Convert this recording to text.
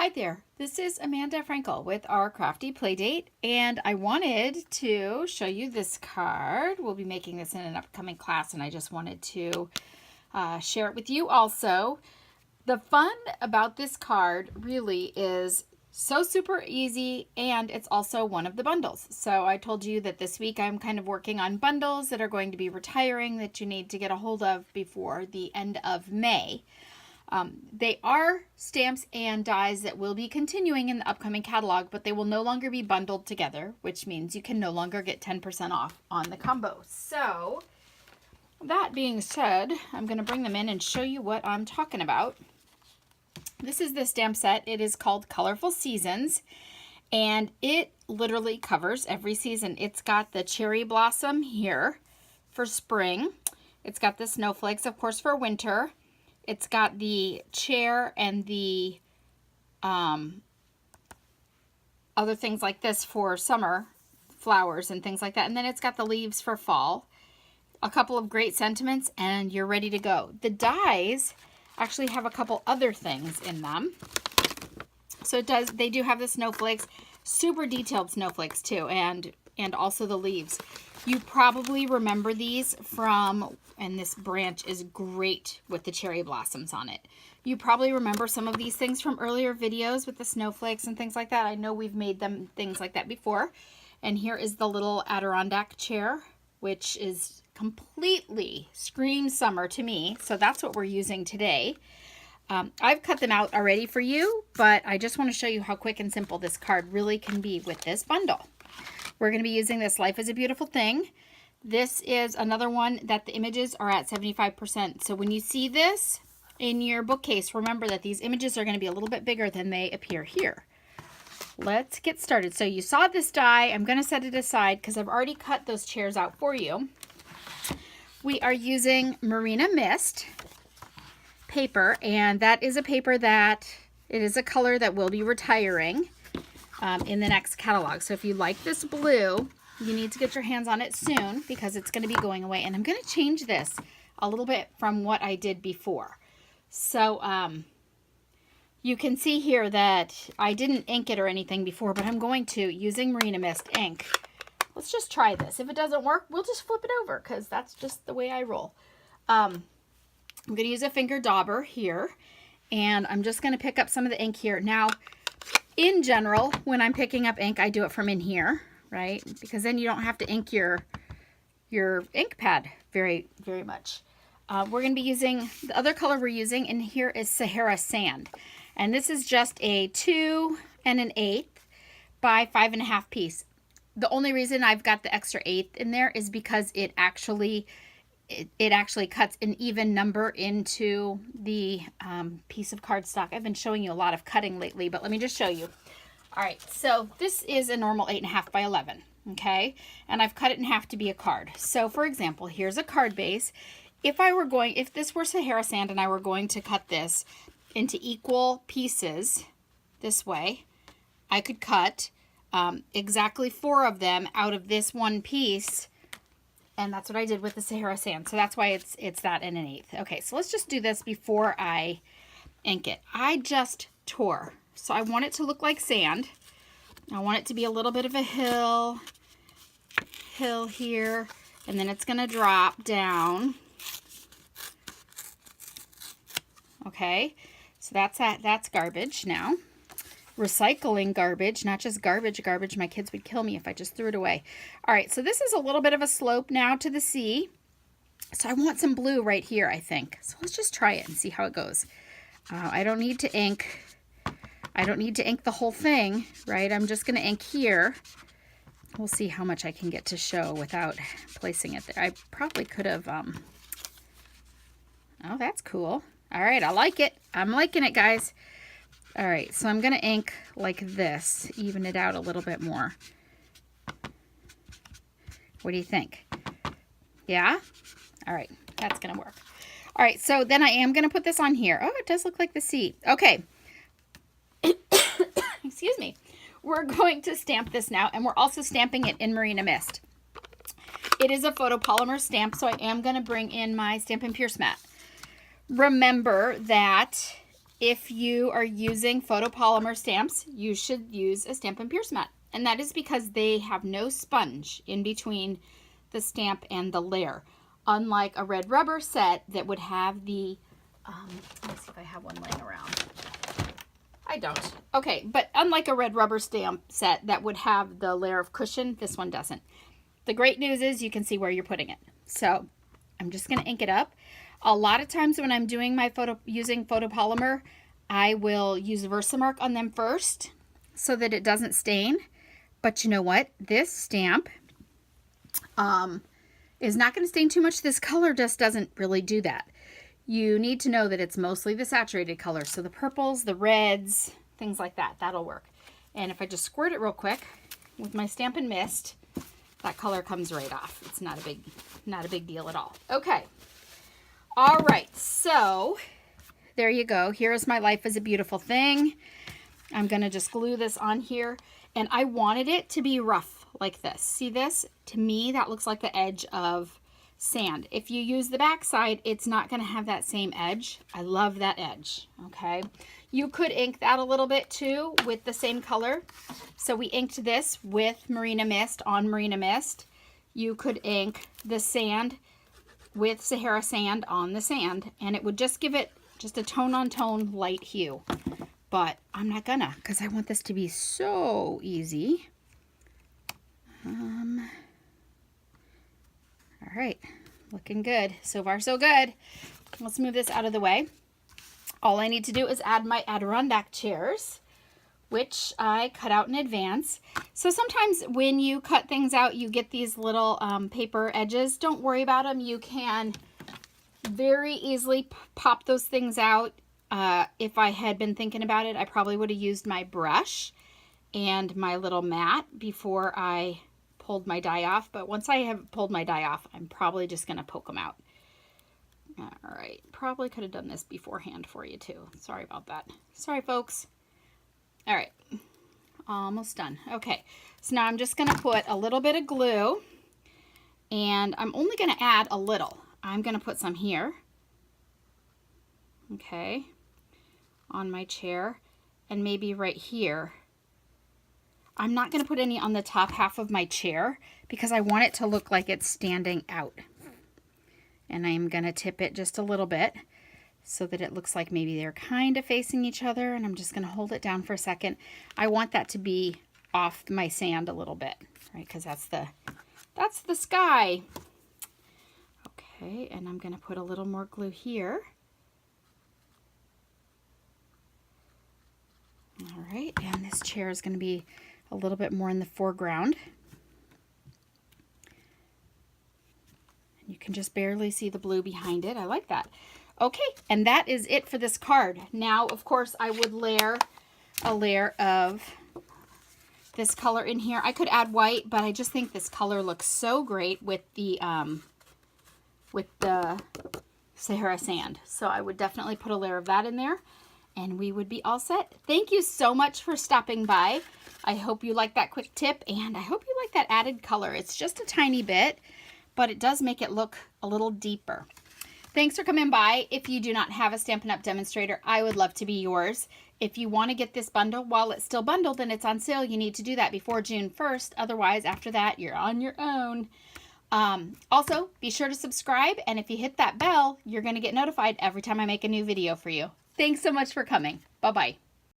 Hi there, this is Amanda Frankel with our Crafty Playdate, and I wanted to show you this card. We'll be making this in an upcoming class, and I just wanted to share it with you also. The fun about this card really is so super easy, and it's also one of the bundles. So I told you that this week I'm kind of working on bundles that are going to be retiring that you need to get a hold of before the end of May. They are stamps and dies that will be continuing in the upcoming catalog, but they will no longer be bundled together, which means you can no longer get 10% off on the combo. So that being said, I'm going to bring them in and show you what I'm talking about. This is the stamp set. It is called Colorful Seasons, and it literally covers every season. It's got the cherry blossom here for spring. It's got the snowflakes, of course, for winter. It's got the chair and the other things like this for summer, flowers and things like that. And then it's got the leaves for fall. A couple of great sentiments, and you're ready to go. The dies actually have a couple other things in them. So they do have the snowflakes, super detailed snowflakes too, and also the leaves. You probably remember these from, and this branch is great with the cherry blossoms on it. You probably remember some of these things from earlier videos with the snowflakes and things like that. I know we've made them things like that before. And here is the little Adirondack chair, which is completely screams summer to me. So that's what we're using today. I've cut them out already for you, but I just want to show you how quick and simple this card really can be with this bundle. We're going to be using this Life is a Beautiful Thing. This is another one that the images are at 75%. So when you see this in your bookcase, remember that these images are going to be a little bit bigger than they appear here. Let's get started. So you saw this die. I'm going to set it aside because I've already cut those chairs out for you. We are using Marina Mist paper, and that is a paper that it is a color that will be retiring in the next catalog. So if you like this blue, you need to get your hands on it soon because it's going to be going away. And I'm going to change this a little bit from what I did before. So you can see here that I didn't ink it or anything before, but I'm going to, using Marina Mist ink. Let's just try this. If it doesn't work, we'll just flip it over because that's just the way I roll. I'm going to use a finger dauber here, and I'm just going to pick up some of the ink here. Now, in general, when I'm picking up ink, I do it from in here, right? Because then you don't have to ink your ink pad very, very much. We're going to be using, the other color we're using in here is Sahara Sand. And this is just a 2 1/8 by 5 1/2 piece. The only reason I've got the extra 1/8 in there is because it actually cuts an even number into the piece of cardstock. I've been showing you a lot of cutting lately, but let me just show you. All right, so this is a normal 8 1/2 by 11, okay? And I've cut it in half to be a card. So for example, here's a card base. If this were Sahara Sand and I were going to cut this into equal pieces this way, I could cut exactly 4 of them out of this one piece. And that's what I did with the Sahara Sand. So that's why it's that and 1/8. Okay, so let's just do this before I ink it. I just tore. So I want it to look like sand. I want it to be a little bit of a hill here. And then it's going to drop down. Okay, so that's garbage now. Recycling garbage, not just garbage. My kids would kill me if I just threw it away. All right, so this is a little bit of a slope now to the sea. So I want some blue right here, I think. So let's just try it and see how it goes. I don't need to ink. I don't need to ink the whole thing, right? I'm just going to ink here. We'll see how much I can get to show without placing it there. I probably could have. Oh, that's cool. All right, I like it. I'm liking it, guys. All right, so I'm going to ink like this, even it out a little bit more. What do you think? Yeah? All right, that's going to work. All right, so then I am going to put this on here. Oh, it does look like the sea. Okay. Excuse me. We're going to stamp this now, and we're also stamping it in Marina Mist. It is a photopolymer stamp, so I am going to bring in my Stampin Pierce Mat. Remember that if you are using photopolymer stamps, you should use a Stampin' Pierce Mat. And that is because they have no sponge in between the stamp and the layer. Unlike a red rubber set that would have the, let's see if I have one laying around. I don't. Okay, but unlike a red rubber stamp set that would have the layer of cushion, this one doesn't. The great news is you can see where you're putting it. So I'm just going to ink it up. A lot of times when I'm doing my using photopolymer, I will use Versamark on them first so that it doesn't stain. But you know what? This stamp is not going to stain too much. This color just doesn't really do that. You need to know that it's mostly the saturated color. So the purples, the reds, things like that, that'll work. And if I just squirt it real quick with my Stampin' Mist, that color comes right off. It's not a big deal at all. Okay. All right. So there you go. Here's my Life is a Beautiful Thing. I'm going to just glue this on here. And I wanted it to be rough like this. See this? To me, that looks like the edge of sand. If you use the back side, it's not going to have that same edge. I love that edge. Okay. You could ink that a little bit too with the same color. So we inked this with Marina Mist on Marina Mist. You could ink the sand with Sahara Sand on the sand, and it would just give it just a tone on tone light hue. But I'm not gonna, because I want this to be so easy. All right, looking good. So far, so good. Let's move this out of the way. All I need to do is add my Adirondack chairs, which I cut out in advance. So sometimes when you cut things out, you get these little paper edges. Don't worry about them. You can very easily pop those things out. If I had been thinking about it, I probably would have used my brush and my little mat before I pulled my die off. But once I have pulled my die off, I'm probably just going to poke them out. All right. Probably could have done this beforehand for you too. Sorry about that. Sorry, folks. All right. Almost done. Okay. So now I'm just going to put a little bit of glue, and I'm only going to add a little. I'm going to put some here. Okay. On my chair, and maybe right here. I'm not going to put any on the top half of my chair because I want it to look like it's standing out. And I'm going to tip it just a little bit so that it looks like maybe they're kind of facing each other, and I'm just going to hold it down for a second. I want that to be off my sand a little bit, right? Because that's the sky. Okay, and I'm going to put a little more glue here. All right, and this chair is going to be a little bit more in the foreground. You can just barely see the blue behind it. I like that. Okay, and that is it for this card. Now, of course, I would layer a layer of this color in here. I could add white, but I just think this color looks so great with the Sahara Sand. So I would definitely put a layer of that in there, and we would be all set. Thank you so much for stopping by. I hope you like that quick tip, and I hope you like that added color. It's just a tiny bit, but it does make it look a little deeper. Thanks for coming by. If you do not have a Stampin' Up! Demonstrator, I would love to be yours. If you want to get this bundle while it's still bundled and it's on sale, you need to do that before June 1st. Otherwise, after that, you're on your own. Also, be sure to subscribe, and if you hit that bell, you're going to get notified every time I make a new video for you. Thanks so much for coming. Bye-bye.